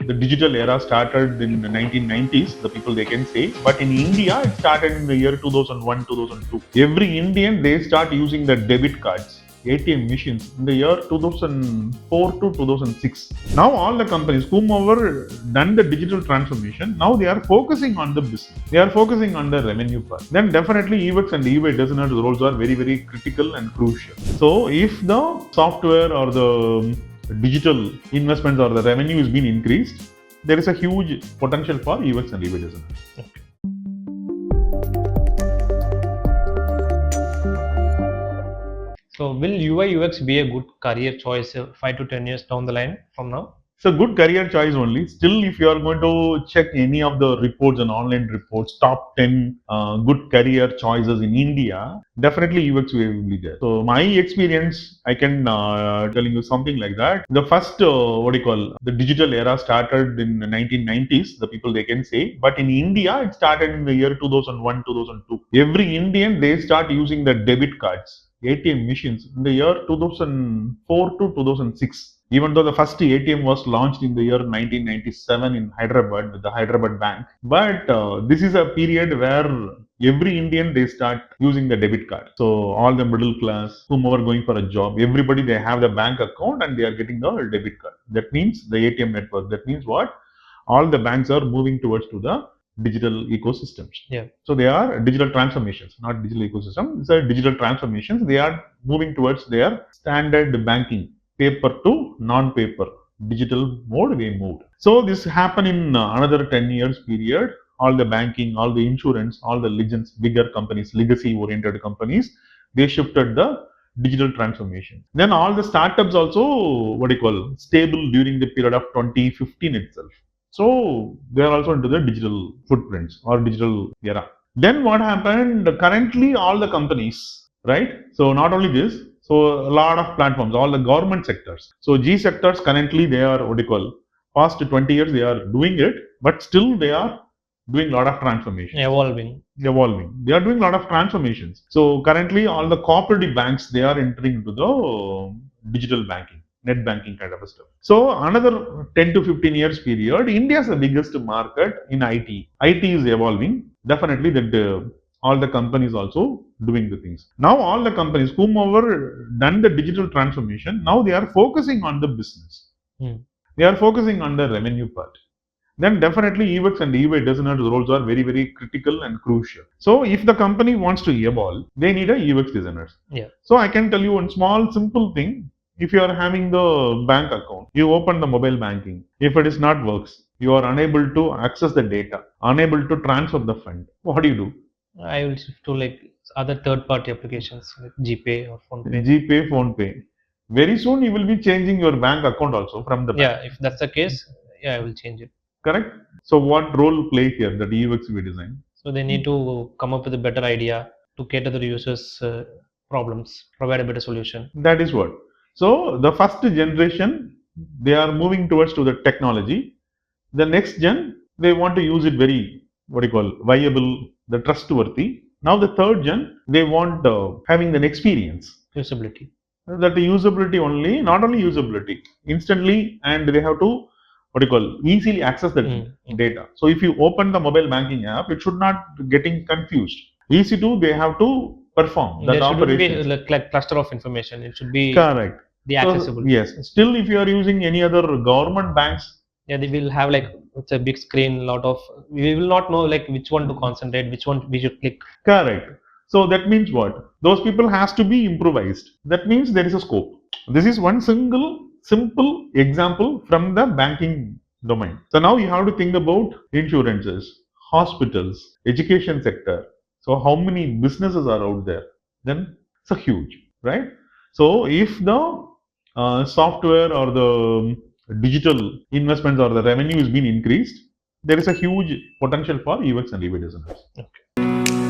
the digital era started in the 1990s, the people they can say, but in India, it started in the year 2001, 2002. Every Indian, they start using the debit cards. ATM machines in the year 2004 to 2006. Now all the companies, whomever done the digital transformation, now they are focusing on the business. They are focusing on the revenue part. Then definitely UX and UI designers roles are very, very critical and crucial. So if the software or the digital investments or the revenue is being increased, there is a huge potential for UX and UI designers. Okay. So will UI UX be a good career choice 5 to 10 years down the line from now? It's a good career choice only. Still, if you are going to check any of the reports and online reports, top 10 good career choices in India, definitely UX will be there. So my experience, I can telling you something like that. The first, the digital era started in the 1990s, the people they can say, but in India, it started in the year 2001, 2002. Every Indian, they start using the debit cards. ATM machines in the year 2004 to 2006. Even though the first ATM was launched in the year 1997 in Hyderabad with the Hyderabad Bank, but this is a period where every Indian they start using the debit card. So all the middle class, whomever going for a job, everybody they have the bank account and they are getting the debit card. That means the ATM network. That means what? All the banks are moving towards to the digital ecosystems. Yeah. So they are digital transformations, not digital ecosystem. It's a digital transformations. They are moving towards their standard banking, paper to non-paper, digital mode we moved. So this happened in another 10 years period. All the banking, all the insurance, all the legends, bigger companies, legacy-oriented companies, they shifted the digital transformation. Then all the startups also, stable during the period of 2015 itself. So they are also into the digital footprints or digital era. Then what happened? Currently, all the companies, right? So not only this, so a lot of platforms, all the government sectors. So G sectors currently they are past 20 years they are doing it, but still they are doing a lot of transformation. Evolving. They are doing a lot of transformations. So currently all the cooperative banks they are entering into the digital banking, net banking kind of stuff. So another 10 to 15 years period, India is the biggest market in IT. IT is evolving. Definitely that all the companies also doing the things. Now all the companies, whomever done the digital transformation, now they are focusing on the business. They are focusing on the revenue part. Then definitely UX and UI designers roles are very, very critical and crucial. So if the company wants to evolve, they need a UX designers. Yeah. So I can tell you one small simple thing. If you are having the bank account, you open the mobile banking. If it is not works, you are unable to access the data, unable to transfer the fund. What do? I will shift to like other third-party applications like GPay or PhonePe. GPay, PhonePe. Very soon you will be changing your bank account also from the bank. Yeah, if that's the case, yeah, I will change it. Correct. So what role play here that UX we design? So they need to come up with a better idea to cater to the users' problems, provide a better solution. That is what. So the first generation they are moving towards to the technology. The next gen they want to use it very viable, the trustworthy. Now the third gen they want having an experience. Usability. That usability only, not only usability, instantly, and they have to easily access the data. So if you open the mobile banking app, it should not getting confused. Easy to they have to perform that operation. There operation. shouldn't be like cluster of information. It should be correct. The accessible. So, yes. Still, if you are using any other government banks, yeah, they will have like it's a big screen. Lot of we will not know like which one to concentrate, which one we should click. Correct. So that means what? Those people has to be improvised. That means there is a scope. This is one single simple example from the banking domain. So now you have to think about insurances, hospitals, education sector. So how many businesses are out there? Then it's a huge, right? So if the software or the digital investments or the revenue is being increased, there is a huge potential for UX and UI designers. Okay.